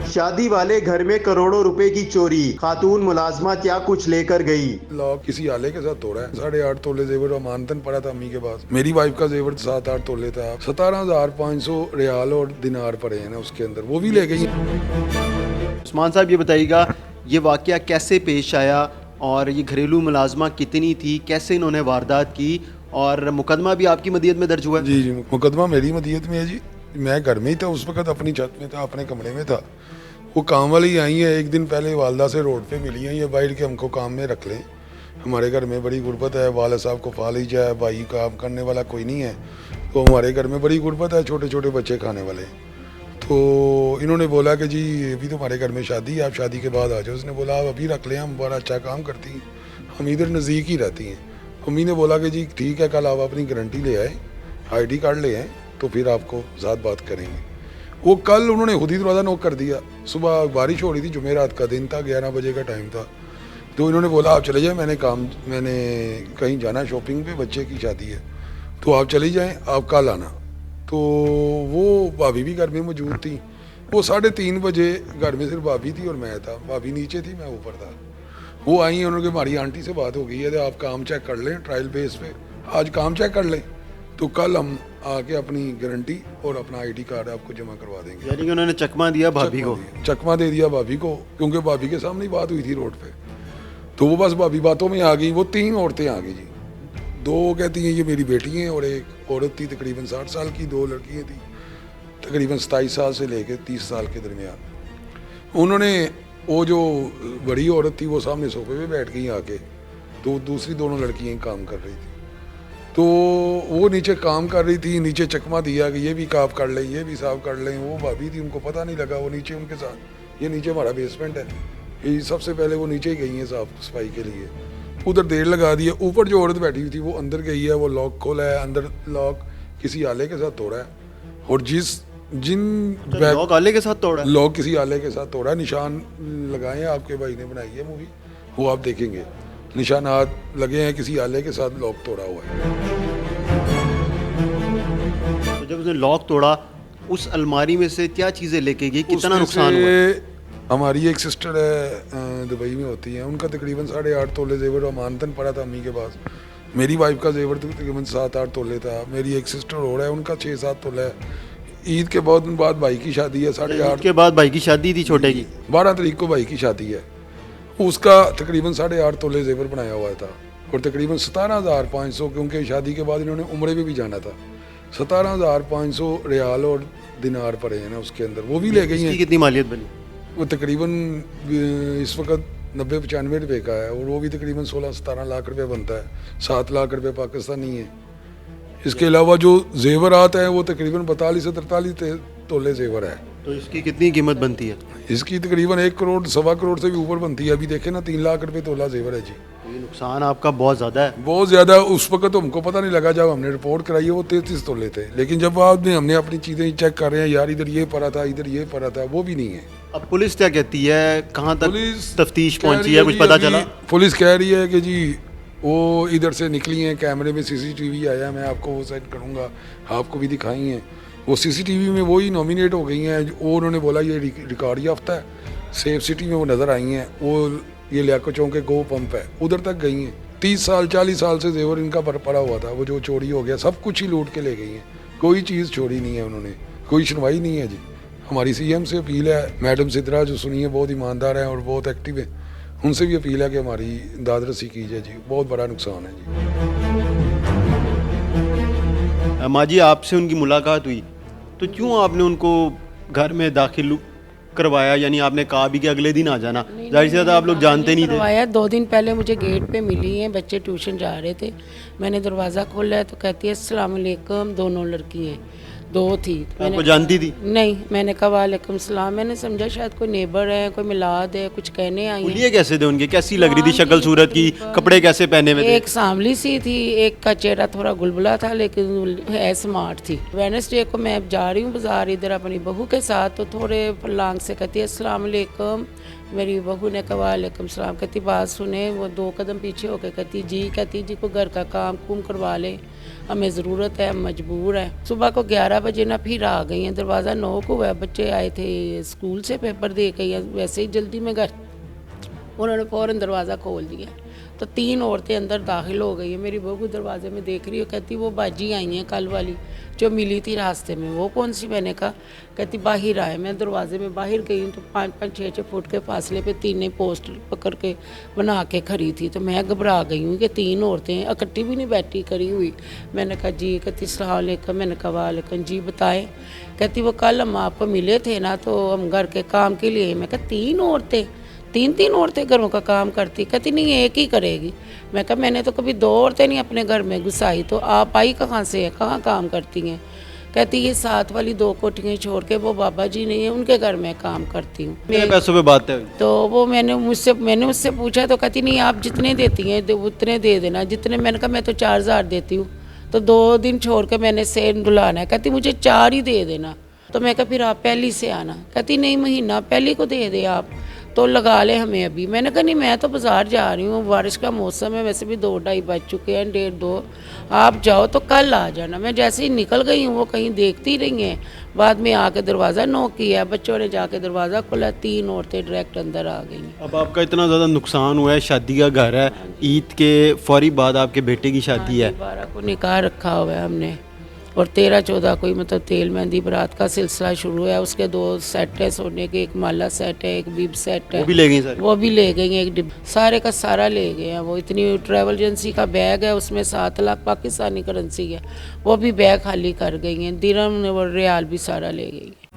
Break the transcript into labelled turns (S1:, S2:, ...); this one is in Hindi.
S1: शादी वाले घर में करोड़ों रुपए की चोरी, खातून मुलाजमा क्या कुछ लेकर गई।
S2: लॉक किसी आले के साथ तोड़ा है। 8.5 तोले जेवर और मानतन पड़ा था अम्मी के पास। मेरी वाइफ का जेवर 7-8 तोले था। 17,500 रियाल और दिनार पड़े हैं ना उसके अंदर, वो भी ले गई।
S3: उस्मान साहब ये बताइएगा, ये वाकया कैसे पेश आया और ये घरेलू मुलाजमा कितनी थी, कैसे इन्होंने वारदात की, और मुकदमा भी आपकी मदीयत में दर्ज हुआ है?
S2: जी, मुकदमा मेरी मदीयत में है जी। मैं घर में ही था उस वक्त, अपनी छत में था, अपने कमरे में था। वो काम वाली आई है, एक दिन पहले वालदा से रोड पे मिली हैं, ये बाइट के हमको काम में रख लें, हमारे घर में बड़ी गुर्बत है, वाला साहब को फा लीजिए है, भाई काम करने वाला कोई नहीं है, तो हमारे घर में बड़ी गुर्बत है, छोटे छोटे बच्चे खाने वाले। तो इन्होंने बोला कि जी अभी तो हमारे घर में शादी है, आप शादी के बाद आ जाओ। उसने बोला आप अभी रख लें, हम बड़ा अच्छा काम करती हैं, हम इधर नज़दीक ही रहती हैं। अम्मी ने बोला कि जी ठीक है, कल आप अपनी गारंटी ले आए, ID कार्ड ले आए, तो फिर आपको साथ बात करेंगे। वो कल उन्होंने खुद ही दरवाज़ा नॉक कर दिया। सुबह बारिश हो रही थी, जुमेरात का दिन था, 11 बजे का टाइम था। तो इन्होंने बोला आप चले जाएं, मैंने कहीं जाना शॉपिंग पे, बच्चे की शादी है, तो आप चली जाएं, आप कल आना। तो वो भाभी भी घर में मौजूद थी। वो 3:30 बजे घर में सिर्फ भाभी थी और मैं था। भाभी नीचे थी, मैं ऊपर था। वो आई, उन्होंने हमारी आंटी से बात हो गई है, तो आप काम चेक कर लें ट्रायल बेस पे, आज काम चेक कर लें, तो कल हम आके अपनी गारंटी और अपना ID कार्ड आपको जमा करवा देंगे।
S3: यानी कि उन्होंने चकमा दिया भाभी को?
S2: चकमा दे दिया भाभी को, क्योंकि भाभी के सामने ही बात हुई थी रोड पे। तो वो बस भाभी बातों में आ गई। वो 3 औरतें आ गई जी। 2 कहती हैं ये मेरी बेटी हैं, और एक औरत थी तकरीबन 60 साल की, 2 लड़कियाँ थी तकरीबन 27 साल से लेकर 30 साल के दरमियान। उन्होंने, वो जो बड़ी औरत थी वो सामने सोफे पे बैठ गई आके, तो दूसरी दोनों लड़कियाँ काम कर रही थी। तो वो नीचे काम कर रही थी, नीचे चकमा दिया कि ये भी काम कर लें, ये भी साफ कर लें। वो भाभी थी, उनको पता नहीं लगा, वो नीचे उनके साथ, ये नीचे हमारा बेसमेंट है, ये सबसे पहले वो नीचे ही गई हैं साफ सफाई के लिए। उधर देर लगा दी है। ऊपर जो औरत बैठी हुई थी वो अंदर गई है, वो लॉक खोला है, अंदर लॉक किसी आले के साथ तोड़ा है, और
S3: लॉक आले के साथ तोड़ा है?
S2: लॉक किसी आले के साथ तोड़ा है। निशान लगाए हैं, आपके भाई ने बनाई है मूवी, वो आप देखेंगे, निशानात लगे हैं, किसी आले के साथ लॉक तोड़ा हुआ है।
S3: तो जब उसने लॉक तोड़ा, उस अलमारी में से क्या चीज़ें लेके गई, कितना नुकसान हुआ?
S2: हमारी एक सिस्टर है दुबई में होती है, उनका तकरीबन 8.5 तोले जेवर और मानतन पड़ा था अम्मी के पास। मेरी वाइफ का जेवर तकरीबन 7-8 तोले था। मेरी एक सिस्टर और है, उनका 6-7 तोला है। ईद के बाद भाई की शादी है, 8.5
S3: के बाद भाई की शादी थी छोटे की?
S2: 12 तारीख को भाई की शादी है। उसका तकरीबन 8.5 तोले जेवर बनाया हुआ था, और तकरीबन 17,500, क्योंकि शादी के बाद इन्होंने उम्रे पे भी जाना था, 17,500 रियाल और दिनार पड़े हैं ना उसके अंदर, वो भी ले गई हैं।
S3: कितनी मालियत बनी?
S2: वो तकरीबन इस वक्त 90-95 रुपये का है, और वो भी तकरीबन 16-17 लाख रुपये बनता है। 7 लाख रुपये पाकिस्तानी है। इसके अलावा जो जेवरात हैं वो तकरीबन 42 से 43 तोले जेवर है।
S3: तो इसकी कितनी कीमत बनती है?
S2: इसकी तकरीबन 1 करोड़ 1.25 करोड़ से भी ऊपर बनती है। अभी देखे ना, 3 लाख रुपये तोला जेवर है जी।
S3: ये नुकसान आपका बहुत ज़्यादा है।
S2: बहुत ज़्यादा। उस वक्त तो हमको पता नहीं लगा, जब हमने रिपोर्ट कराई है वो 33 तोले थे, लेकिन जब बाद में हमने अपनी चीज़ें चेक कर रहे हैं, यार इधर ये पड़ा था, इधर ये पड़ा था, वो भी नहीं है।
S3: अब पुलिस क्या कहती है, कहाँ तक
S2: पुलिस
S3: तफ्तीश पहुंची है, कुछ पता चला?
S2: पुलिस कह रही है कि जी वो इधर से निकली हैं, कैमरे में CCTV आया, मैं आपको वो सेट करूँगा, आपको भी दिखाई हैं। वो CCTV में वही नॉमिनेट हो गई हैं, वो उन्होंने बोला ये रिकॉर्ड याफ्ता है। सेफ सिटी में वो नज़र आई हैं, वो ये लियाकत चौक के गो पंप है, उधर तक गई हैं। 30 साल 40 साल से जेवर इनका पड़ा हुआ था, वो जो चोरी हो गया, सब कुछ ही लूट के ले गई हैं, कोई चीज़ छोड़ी नहीं है उन्होंने, कोई सुनवाई नहीं है जी। हमारी CM से अपील है, मैडम सिद्रा जो सुनिए बहुत ईमानदार हैं और बहुत एक्टिव है, उनसे भी अपील है कि हमारी दाद रसी कीजिए जी, बहुत बड़ा नुकसान है जी।
S3: माँ जी, आपसे उनकी मुलाकात हुई तो क्यों आपने उनको घर में दाखिल करवाया? यानी आपने कहा भी कि अगले दिन आ जाना, जाहिर सी बात आप लोग जानते नहीं थे।
S4: करवाया 2 दिन पहले मुझे गेट पे मिली हैं, बच्चे ट्यूशन जा रहे थे, मैंने दरवाज़ा खोला है तो कहती है अस्सलाम वालेकुम। दोनों लड़की हैं, 2 थी।
S3: आपको जानती थी?
S4: नहीं, मैंने कहा वालेकुम सलाम, मैंने समझा शायद कोई नेबर है, कोई मिलाद है, कुछ कहने आई है।
S3: लिए कैसे थे उनके, कैसी लग रही थी शक्ल सूरत की, कपड़े कैसे पहने हुए थे?
S4: एक सांवली सी थी, एक का चेहरा थोड़ा गुलगुला था, लेकिन है स्मार्ट थी। वेडनेसडे को मैं जा रही हूँ बाजार इधर अपनी बहू के साथ, तो थोड़े फलांग से कहती है अस्सलाम वालेकुम। मेरी बहू ने कहा वालेकुम सलाम, कहती बात सुने। वो 2 कदम पीछे होकर कहती जी को घर का काम कुम करवा ले। हमें ज़रूरत है, हम मजबूर हैं। सुबह को 11 बजे ना फिर आ गई हैं, दरवाज़ा नॉक हुआ है, बच्चे आए थे स्कूल से पेपर दे के या वैसे ही जल्दी में घर, उन्होंने फ़ौरन दरवाज़ा खोल दिया तो 3 औरतें अंदर दाखिल हो गई हैं। मेरी बहू को दरवाजे में देख रही हो, कहती वो बाजी आई हैं कल वाली जो मिली थी रास्ते में। वो कौन सी? मैंने कहा, कहती बाहर आए। मैं दरवाजे में बाहर गई तो 5-5, 6-6 फुट के फासले पे 3 पोस्ट पकड़ के बना के खड़ी थी। तो मैं घबरा गई हूँ कि 3 औरतें इकट्ठी भी नहीं बैठी करी हुई। मैंने कहा जी, कहती अस्सलाम वालेकुम। मैंने कहा वालेकुम जी, बताएं। कहती वो कल हम आपको मिले थे ना, तो हम घर के काम के लिए। मैं कहा 3 औरतें, 3 औरतें घरों का काम करती? कहती नहीं, एक ही करेगी। मैं कहा मैंने तो कभी 2 औरतें नहीं अपने घर में घुसाई, तो आप आई कहाँ से है, कहाँ काम करती हैं? कहती ये साथ वाली 2 कोठियाँ छोड़ के वो बाबा जी नहीं है, उनके घर में काम करती हूँ।
S3: मेरे पैसों पे बात है।
S4: तो वो मैंने उससे पूछा तो कहती नहीं, आप जितने देती हैं उतने दे देना जितने। मैंने कहा मैं तो 4000 देती हूँ, तो 2 दिन छोड़ के मैंने सेल बुलाना है। कहती मुझे 4 ही दे देना। तो मैं कहा फिर आप पहली से आना। कहती नहीं, महीना पहली को दे दे आप, तो लगा ले हमें अभी। मैंने कहा नहीं, मैं तो बाज़ार जा रही हूँ, बारिश का मौसम है, वैसे भी 2-2:30 बज चुके हैं, 1:30-2। आप जाओ तो कल आ जाना। मैं जैसे ही निकल गई हूँ, वो कहीं देखती रही हैं। बाद में आके दरवाज़ा नॉक किया, बच्चों ने जाके दरवाज़ा खोला, 3 औरतें डायरेक्ट अंदर आ गई।
S3: अब आपका इतना ज़्यादा नुकसान हुआ है, शादी का घर है, ईद के फौरी बाद आपके बेटे की शादी है।
S4: 12 को निकाह रखा हुआ है हमने, और 13-14 को ही मतलब तेल मेहंदी बारात का सिलसिला शुरू है। उसके 2 सेट है सोने के, एक माला सेट है, एक बीब सेट है।
S3: वो भी ले गई सर?
S4: वो भी ले गई हैं, एक डिब्बा सारे का सारा ले गए हैं। वो इतनी ट्रैवल एजेंसी का बैग है, उसमें 7 लाख पाकिस्तानी करेंसी है, वो भी बैग खाली कर गई हैं। दिरहम और रियाल भी सारा ले गई है।